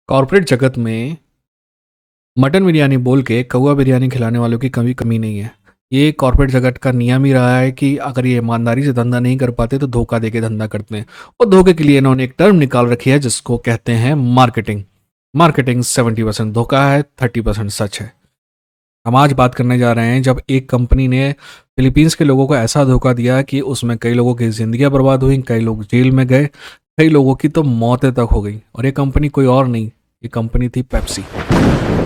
Corporate जगत में mutton biryani बोल के कौवा बिरयानी खिलाने वालों की कभी कमी नहीं है। ये कॉर्पोरेट जगत का नियम ही रहा है कि अगर ये ईमानदारी से धंधा नहीं कर पाते तो धोखा देके धंधा करते हैं। और धोखे के लिए इन्होंने एक टर्म निकाल रखी है जिसको कहते हैं मार्केटिंग। मार्केटिंग 70% धोखा है, 30% सच है। हम आज बात करने जा रहे हैं जब एक कंपनी ने फिलीपींस के लोगों को ऐसा धोखा दिया कि उसमें कई लोगों की जिंदगियां बर्बाद हुई, कई लोग जेल में गए, कई लोगों की तो मौतें तक हो गई। और ये कंपनी कोई और नहीं, ये कंपनी थी पेप्सी।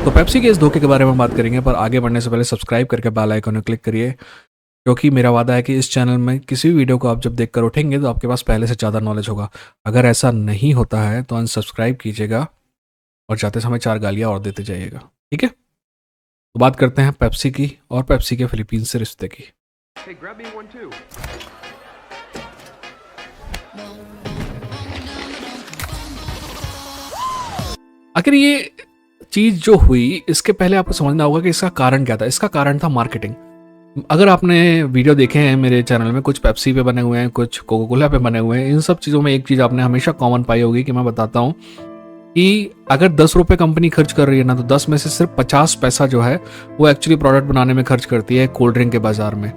तो पेप्सी के इस धोखे के बारे में बात करेंगे, पर आगे बढ़ने से पहले सब्सक्राइब करके बेल आइकन पर क्लिक करिए, क्योंकि मेरा वादा है कि इस चैनल में किसी भी वीडियो को आप जब देखकर उठेंगे तो आपके पास पहले से ज़्यादा नॉलेज होगा। अगर ऐसा नहीं होता है तो अनसब्सक्राइब कीजिएगा और जाते समय 4 गालियाँ और देते जाइएगा, ठीक है। तो बात करते हैं पेप्सी की और पेप्सी के फिलीपींस से रिश्ते की। Hey, grab me one too. आखिर ये चीज़ जो हुई, इसके पहले आपको समझना होगा कि इसका कारण क्या था। इसका कारण था मार्केटिंग। अगर आपने वीडियो देखे हैं मेरे चैनल में, कुछ पेप्सी पे बने हुए हैं, कुछ कोका कोला पे बने हुए हैं, इन सब चीज़ों में एक चीज़ आपने हमेशा कॉमन पाई होगी कि मैं बताता हूँ कि अगर 10 रुपये कंपनी खर्च कर रही है ना, तो 10 में से सिर्फ 50 पैसा जो है वो एक्चुअली प्रोडक्ट बनाने में खर्च करती है कोल्ड ड्रिंक के बाजार में।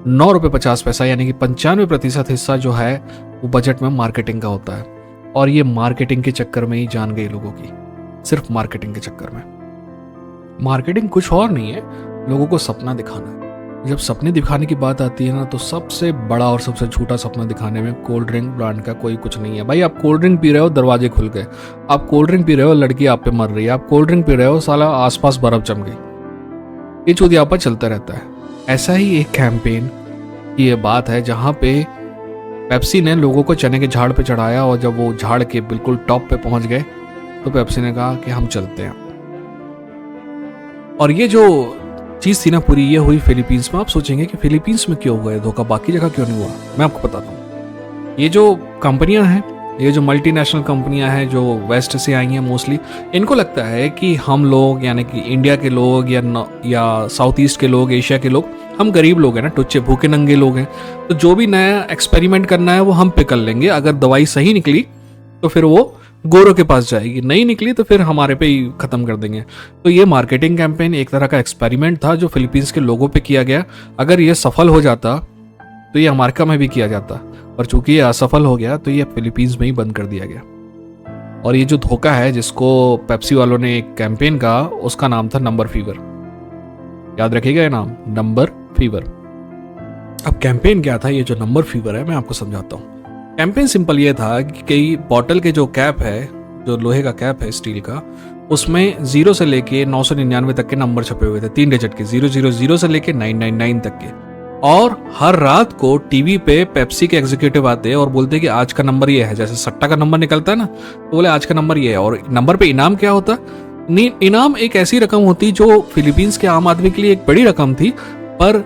9 रुपये 50 पैसा यानी कि 95% हिस्सा जो है वो बजट में मार्केटिंग का होता है। और ये मार्केटिंग के चक्कर में ही जान गई लोगों की, सिर्फ मार्केटिंग के चक्कर में। मार्केटिंग कुछ और नहीं है, लोगों को सपना दिखाना है। जब सपने दिखाने की बात आती है ना, तो सबसे बड़ा और सबसे झूठा सपना दिखाने में कोल्ड ड्रिंक ब्रांड का कोई कुछ नहीं है। भाई, आप कोल्ड ड्रिंक पी रहे हो, दरवाजे खुल गए। आप कोल्ड ड्रिंक पी रहे हो, लड़की आप पे मर रही है। आप कोल्ड ड्रिंक पी रहे हो, साला आसपास बर्फ जम गई। ये चौधियापा चलता रहता है। ऐसा ही एक कैंपेन की ये बात है जहाँ पे पेप्सी ने लोगों को चने के झाड़ पे चढ़ाया, और जब वो झाड़ के बिल्कुल टॉप पे पहुंच गए तो पेप्सी ने कहा कि हम चलते हैं। और ये जो चीज़ थी ना पूरी, ये हुई फिलीपींस में। आप सोचेंगे कि फिलीपींस में क्यों हुआ है धोखा, बाकी जगह क्यों नहीं हुआ। मैं आपको बताता हूँ। ये जो कंपनियां हैं, ये जो मल्टीनेशनल कंपनियां हैं जो वेस्ट से आई हैं मोस्टली, इनको लगता है कि हम लोग यानी कि इंडिया के लोग या साउथ ईस्ट के लोग, एशिया के लोग, हम गरीब लोग हैं ना, टुच्चे भूखे नंगे लोग हैं, तो जो भी नया एक्सपेरिमेंट करना है वो हम पे कर लेंगे। अगर दवाई सही निकली तो फिर वो गोरों के पास जाएगी, नहीं निकली तो फिर हमारे पे ही खत्म कर देंगे। तो ये मार्केटिंग कैंपेन एक तरह का एक्सपेरिमेंट था जो फिलीपींस के लोगों पे किया गया। अगर ये सफल हो जाता तो ये अमेरिका में भी किया जाता, पर चूंकि ये असफल हो गया तो ये फिलीपींस में ही बंद कर दिया गया। और ये जो धोखा है जिसको पेप्सी वालों ने एक कैंपेन कहा, उसका नाम था नंबर फीवर। याद रखिएगा ये नाम, नंबर फीवर। अब कैंपेन क्या था, ये जो नंबर फीवर है मैं आपको समझाता हूँ। कैंपेन सिंपल ये था कि कई बॉटल के जो कैप है, जो लोहे का कैप है स्टील का, उसमें 0 से लेके 999 तक के नंबर छपे हुए थे, 3 डिजिट के, 000 से लेके 999 तक के। और हर रात को टीवी पे पेप्सी के एग्जीक्यूटिव आते और बोलते कि आज का नंबर ये है। जैसे सट्टा का नंबर निकलता है ना, तो बोले आज का नंबर ये है। और नंबर पे इनाम क्या होता? इनाम एक ऐसी रकम होती जो फिलीपींस के आम आदमी के लिए एक बड़ी रकम थी, पर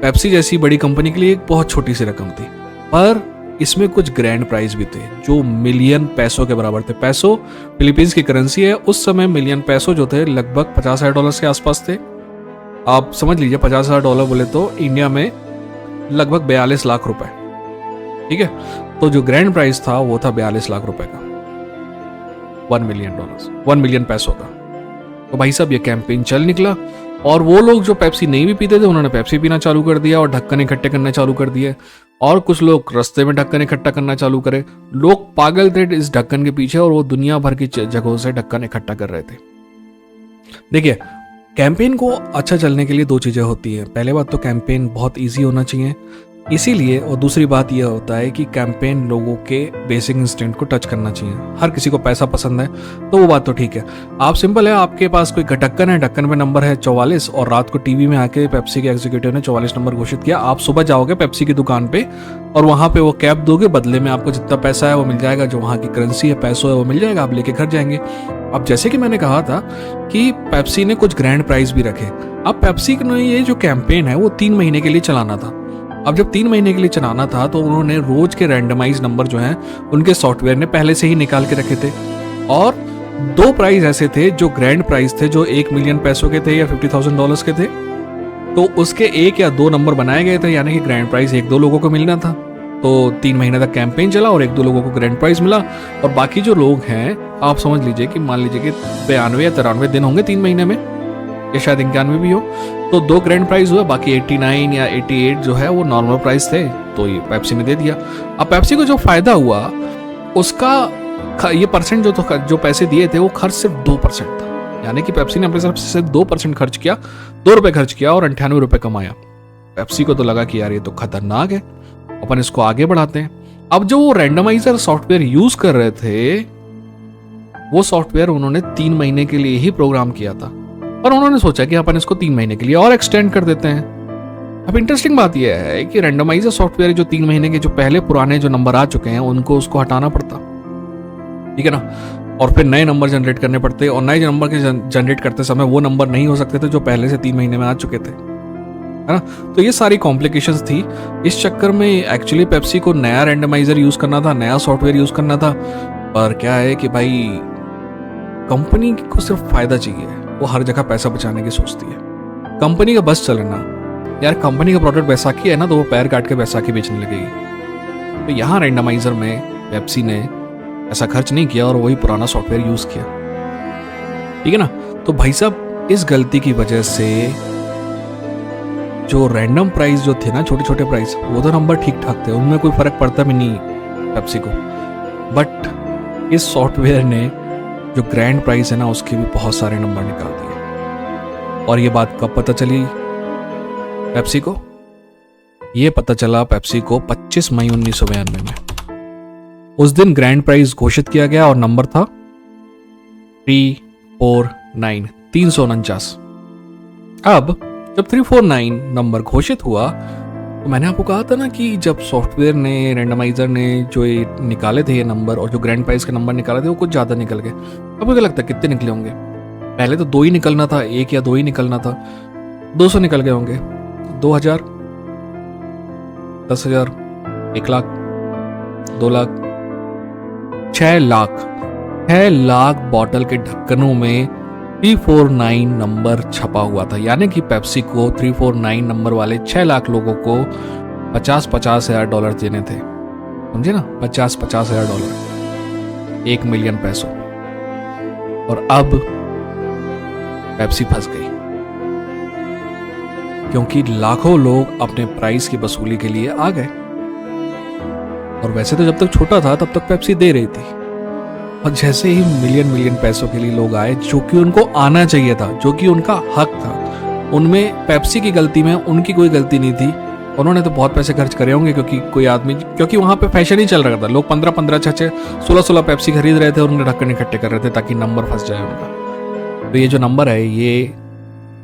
पेप्सी जैसी बड़ी कंपनी के लिए एक बहुत छोटी सी रकम थी। पर इसमें कुछ ग्रैंड प्राइज भी थे जो मिलियन पैसों के बराबर थे। पैसो फिलीपींस की करेंसी है। उस समय मिलियन पैसों जो थे लगभग $50,000 के आसपास थे। आप समझ लीजिए $50,000 बोले तो इंडिया में लगभग 42 लाख रुपए, ठीक है। तो जो ग्रैंड प्राइज था वो था 42 लाख रुपए का, $1 मिलियन पैसों का। तो भाई साहब ये कैंपेन चल निकला, और वो लोग जो पेप्सी नहीं भी पीते थे उन्होंने पेप्सी पीना चालू कर दिया और ढक्कन इकट्ठे करने चालू कर दिए। और कुछ लोग रास्ते में ढक्कन इकट्ठा करना चालू करे। लोग पागल थे इस ढक्कन के पीछे, और वो दुनिया भर की जगहों से ढक्कन इकट्ठा कर रहे थे। देखिए, कैंपेन को अच्छा चलने के लिए 2 चीजें होती हैं। पहले बात तो कैंपेन बहुत ईजी होना चाहिए, इसीलिए। और दूसरी बात यह होता है कि कैंपेन लोगों के बेसिक इंस्टिंक्ट को टच करना चाहिए। हर किसी को पैसा पसंद है तो वो बात तो ठीक है। आप सिंपल है, आपके पास कोई ढक्कन है, ढक्कन पे नंबर है 44, और रात को टीवी में आके पेप्सी के एग्जीक्यूटिव ने 44 नंबर घोषित किया। आप सुबह जाओगे पेप्सी की दुकान पे और वहां पे वो कैप दोगे, बदले में आपको जितना पैसा है वो मिल जाएगा, जो वहां की करेंसी है, पैसों है, वो मिल जाएगा, आप लेके घर जाएंगे। अब जैसे कि मैंने कहा था कि पेप्सी ने कुछ ग्रैंड प्राइज भी रखे। अब पेप्सी ने ये जो कैंपेन है वो 3 महीने के लिए चलाना था। अब जब 3 महीने के लिए चलाना था तो उन्होंने रोज के रैंडमाइज नंबर जो हैं उनके सॉफ्टवेयर ने पहले से ही निकाल के रखे थे। और 2 प्राइज ऐसे थे जो ग्रैंड प्राइज थे, जो 1 मिलियन पैसों के थे या $50,000 के थे। तो उसके 1 या 2 नंबर बनाए गए थे, यानी कि ग्रैंड प्राइज 1-2 लोगों को मिलना था। तो 3 महीने तक कैंपेन चला और 1-2 लोगों को ग्रैंड प्राइज मिला, और बाकी जो लोग हैं आप समझ लीजिए कि मान लीजिए कि 92 या 93 दिन होंगे 3 महीने में, या शायद 91 भी हो, तो 2 ग्रैंड प्राइज हुआ, बाकी 89 या 88 जो है वो नॉर्मल प्राइस थे, तो ये पेप्सी ने दे दिया। अब पेप्सी को जो फायदा हुआ उसका ये परसेंट जो पैसे दिए थे वो खर्च सिर्फ 2% था, यानी कि पेप्सी ने अपने तरफ से सिर्फ 2% खर्च किया, 2 रुपये खर्च किया और 98 रुपये कमाया। पेप्सी को तो लगा कि यार ये तो खतरनाक है, अपन इसको आगे बढ़ाते हैं। अब जो वो रैंडमाइजर सॉफ्टवेयर यूज कर रहे थे, वो सॉफ्टवेयर उन्होंने 3 महीने के लिए ही प्रोग्राम किया था, और उन्होंने सोचा कि अपन इसको 3 महीने के लिए और एक्सटेंड कर देते हैं। अब इंटरेस्टिंग बात यह है कि रैंडमाइजर सॉफ्टवेयर जो 3 महीने के जो पहले पुराने जो नंबर आ चुके हैं उनको उसको हटाना पड़ता, ठीक है ना, और फिर नए नंबर जनरेट करने पड़ते, और नए नंबर के जनरेट करते समय वो नंबर नहीं हो सकते थे जो पहले से 3 महीने में आ चुके थे, है ना। तो ये सारी कॉम्प्लिकेशंस थी। इस चक्कर में एक्चुअली पेप्सी को नया रैंडमाइजर यूज करना था, नया सॉफ्टवेयर यूज करना था, पर क्या है कि भाई कंपनी को सिर्फ फायदा चाहिए, वो हर जगह पैसा बचाने की सोचती है। कंपनी का बस चलना, यार कंपनी का प्रोडक्ट बैसाखी है ना, तो वो पैर काट के बैसाखी बेचने लगेगी। तो यहाँ रैंडमाइजर में पेप्सी ने ऐसा खर्च नहीं किया और वही पुराना सॉफ्टवेयर यूज किया, ठीक है ना। तो भाई साहब इस गलती की वजह से जो रैंडम प्राइस जो थे ना, छोटे छोटे प्राइस, वो तो नंबर ठीक ठाक थे, उनमें कोई फर्क पड़ता भी नहीं पेप्सी को, बट इस सॉफ्टवेयर ने जो ग्रैंड प्राइस है ना उसके भी बहुत सारे नंबर निकाल दिए। और ये बात कब पता चली पेप्सी को? ये पता चला पेप्सी को 25 मई 1992 में। उस दिन ग्रैंड प्राइस घोषित किया गया और नंबर था 349, 349। अब जब 349 नंबर घोषित हुआ तो मैंने आपको कहा था ना कि जब सॉफ्टवेयर ने, रैंडमाइजर ने जो ये निकाले थे ये नंबर, और जो ग्रैंड प्राइस के नंबर निकाले थे वो कुछ ज़्यादा निकल गए। आपको क्या लगता है कितने निकले होंगे? पहले तो 2 ही निकलना था, 1 या 2 ही निकलना था, 200 निकल गए होंगे, 2000, 10,000, 1 लाख, 2 लाख, 6 लाख, 6 लाख बॉटल के ढक्कनों में 349 नंबर छपा हुआ था। यानी कि पेप्सी को 349 नंबर वाले 6 लाख लोगों को 50-50 हज़ार डॉलर देने थे, समझे ना, 50-50 हज़ार डॉलर, 1 मिलियन पैसों। और अब पेप्सी फंस गई क्योंकि लाखों लोग अपने प्राइस की वसूली के लिए आ गए। और वैसे तो जब तक छोटा था तब तक पेप्सी दे रही थी, और जैसे ही मिलियन पैसों के लिए लोग आए, जो कि उनको आना चाहिए था, जो कि उनका हक था, उनमें पेप्सी की गलती में उनकी कोई गलती नहीं थी। उन्होंने तो बहुत पैसे खर्च करे होंगे क्योंकि कोई आदमी, क्योंकि वहां पे फैशन ही चल रहा था, लोग 15-15, 6-6, 16-16 पेप्सी खरीद रहे थे और उन्हें ढक्कन इकट्ठे कर रहे थे ताकि नंबर फंस जाए उनका। तो ये जो नंबर है ये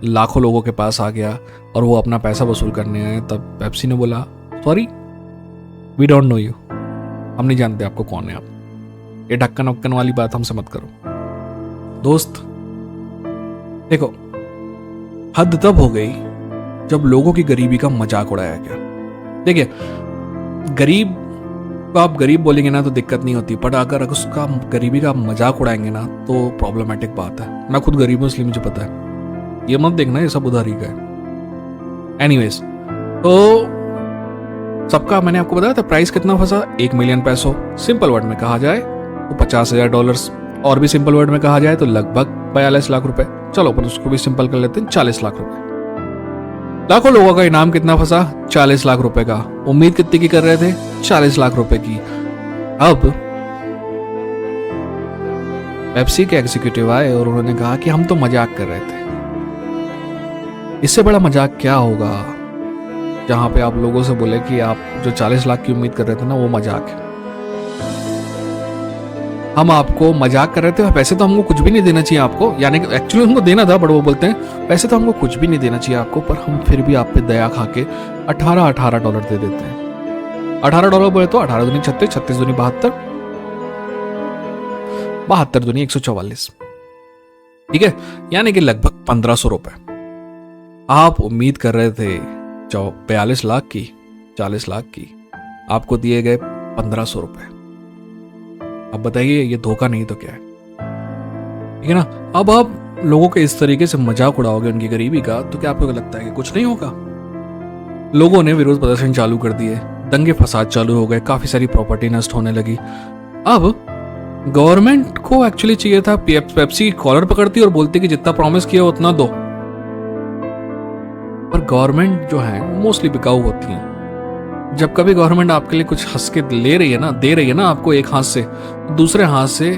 लाखों लोगों के पास आ गया और वो अपना पैसा वसूल करने आए। तब पेप्सी ने बोला, sorry we don't know you, हम नहीं जानते आपको कौन है आप, ये ढक्कन वक्कन वाली बात हमसे मत करो। दोस्त देखो, हद तब हो गई जब लोगों की गरीबी का मजाक उड़ाया गया। देखिए, गरीब को आप गरीब बोलेंगे ना तो दिक्कत नहीं होती, बट अगर उसका गरीबी का मजाक उड़ाएंगे ना तो प्रॉब्लमैटिक बात है। मैं खुद गरीब हूं इसलिए मुझे पता है, ये मत देखना ये सब उधारी का है। एनीवेज, तो सबका मैंने आपको बताया था प्राइस कितना फंसा, 1 मिलियन पैसों। सिंपल वर्ड में कहा जाए तो 50,000 डॉलर्स, और भी सिंपल वर्ड में कहा जाए तो लगभग 42 लाख रुपए। चलो अपन उसको भी सिंपल कर लेते हैं, 40 लाख रुपए। लाखों लोगों का इनाम कितना फंसा, 40 लाख रुपए का। उम्मीद कितनी की कर रहे थे, 40 लाख रुपए की। अब पेप्सी के एग्जीक्यूटिव आए और उन्होंने कहा कि हम तो मजाक कर रहे थे, इससे बड़ा मजाक क्या होगा जहां पे आप लोगों से बोले कि आप जो 40 लाख की उम्मीद कर रहे थे ना वो मजाक है। हम आपको मजाक कर रहे थे, पैसे तो हमको कुछ भी नहीं देना चाहिए आपको, यानी कि एक्चुअली हमको देना था, बट वो बोलते हैं पैसे तो हमको कुछ भी नहीं देना चाहिए आपको, पर हम फिर भी आप पे दया खा के 18 डॉलर दे देते हैं। 18 डॉलर बोले तो 18 दूनी 36, 36 दूनी 72, 72 दूनी 144, ठीक है, यानी कि लगभग 1500 रुपए। आप उम्मीद कर रहे थे 42 लाख की, 40 लाख की, आपको दिए गए 1500 रुपए। अब बताइए ये धोखा नहीं तो क्या है, ठीक है ना। अब आप लोगों के इस तरीके से मजाक उड़ाओगे उनकी गरीबी का, तो क्या आपको लगता है कि कुछ नहीं होगा? लोगों ने विरोध प्रदर्शन चालू कर दिए, दंगे फसाद चालू हो गए, काफ़ी सारी प्रॉपर्टी नष्ट होने लगी। अब गवर्नमेंट को एक्चुअली चाहिए था पेप्सी की कॉलर पकड़ती और बोलती कि जितना प्रॉमिस किया उतना दो, पर गवर्नमेंट जो है मोस्टली बिकाऊ होती है। जब कभी गवर्नमेंट आपके लिए कुछ हंस के ले रही है ना, दे रही है ना आपको एक हाथ से, दूसरे हाथ से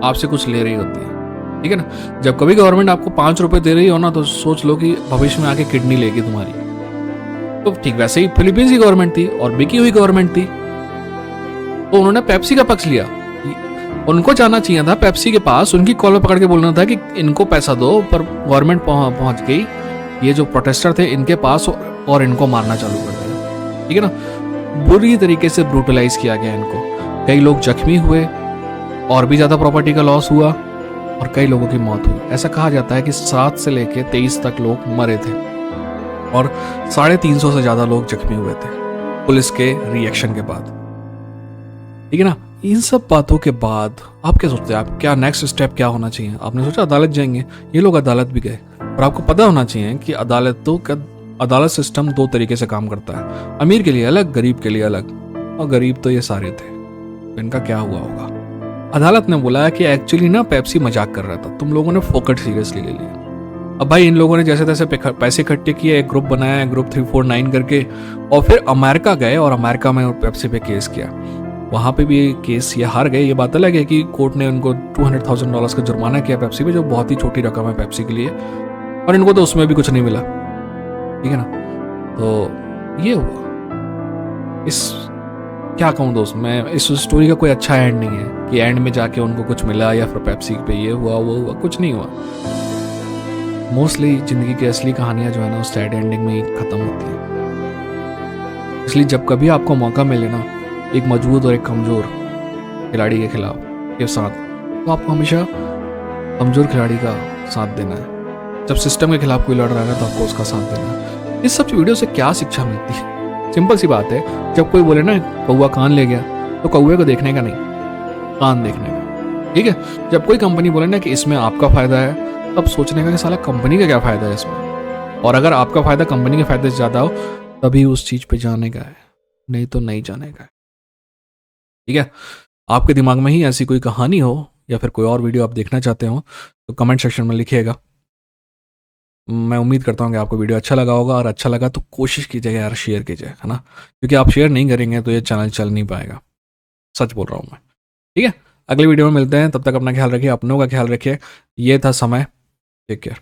आपसे कुछ ले रही होती है, ठीक है ना। जब कभी गवर्नमेंट आपको 5 रुपए दे रही हो ना, तो सोच लो कि भविष्य में आके किडनी लेगी तुम्हारी। तो ठीक वैसे ही फिलीपींस की गवर्नमेंट थी और बिकी हुई गवर्नमेंट थी, तो उन्होंने पेप्सी का पक्ष लिया। उनको जाना चाहिए था पेप्सी के पास, उनकी कॉलर पकड़ के बोलना था कि इनको पैसा दो, पर गवर्नमेंट पहुंच गई ये जो प्रोटेस्टर थे इनके पास और इनको मारना चालू कर दिया, ठीक है ना। बुरी तरीके से ब्रूटलाइज किया गया इनको, कई लोग जख्मी हुए और भी ज्यादा प्रॉपर्टी का लॉस हुआ और कई लोगों की मौत हुई। ऐसा कहा जाता है कि 7 से लेकर 23 तक लोग मरे थे और 350 से ज्यादा लोग जख्मी हुए थे पुलिस के रिएक्शन के बाद, ठीक है ना। इन सब बातों के बाद आप क्या सोचते हैं, आप क्या नेक्स्ट स्टेप क्या होना चाहिए? आपने सोचा अदालत जाएंगे, ये लोग अदालत भी गए, और आपको पता होना चाहिए कि अदालत सिस्टम 2 तरीके से काम करता है, अमीर के लिए अलग, गरीब के लिए अलग, और गरीब तो ये सारे थे, तो इनका क्या हुआ होगा। अदालत ने बोला कि एक्चुअली ना पेप्सी मजाक कर रहा था, तुम लोगों ने फोकट सीरियसली ले लिया। अब भाई इन लोगों ने जैसे तैसे पैसे इकट्ठे किए, एक ग्रुप बनाया, ग्रुप 349 करके, और फिर अमेरिका गए और अमेरिका में पेप्सी पे केस किया। वहां पे भी केस ये हार गए। ये बात अलग है कि कोर्ट ने उनको $200,000 का जुर्माना किया पेप्सी पे, जो बहुत ही छोटी रकम है पेप्सी के लिए, और इनको तो उसमें भी कुछ नहीं मिला, ठीक है ना। तो ये हुआ। इस क्या कहूँ दोस्त, मैं इस स्टोरी का कोई अच्छा एंड नहीं है कि एंड में जाके उनको कुछ मिला या फिर पेप्सी पे ये हुआ वो हुआ, कुछ नहीं हुआ। मोस्टली जिंदगी की असली कहानियां जो है ना, सैड एंडिंग में ही खत्म होती है। इसलिए जब कभी आपको मौका मिले ना एक मजबूत और एक कमजोर खिलाड़ी के खिलाफ के साथ, तो आपको हमेशा कमजोर खिलाड़ी का साथ देना है। जब सिस्टम के खिलाफ कोई लड़ रहा है तो आपको उसका साथ देना है। इस सब वीडियो से क्या शिक्षा मिलती है? सिंपल सी बात है, जब कोई बोले ना कौवा कान ले गया, तो कौवे को देखने का नहीं, कान देखने का, ठीक है। जब कोई कंपनी बोले ना कि इसमें आपका फायदा है, तब सोचने का कि साला कंपनी का क्या फायदा है इसमें, और अगर आपका फायदा कंपनी के फायदे से ज्यादा हो तभी उस चीज पे जाने का है, नहीं तो नहीं जाने का है, ठीक है। आपके दिमाग में ही ऐसी कोई कहानी हो या फिर कोई और वीडियो आप देखना चाहते हो तो कमेंट सेक्शन में लिखिएगा। मैं उम्मीद करता हूँ कि आपको वीडियो अच्छा लगा होगा, और अच्छा लगा तो कोशिश कीजिएगा यार, शेयर कीजिए, है ना, क्योंकि आप शेयर नहीं करेंगे तो ये चैनल चल नहीं पाएगा, सच बोल रहा हूँ मैं, ठीक है। अगले वीडियो में मिलते हैं, तब तक अपना ख्याल रखिए, अपनों का ख्याल रखिए। ये था समय, टेक केयर।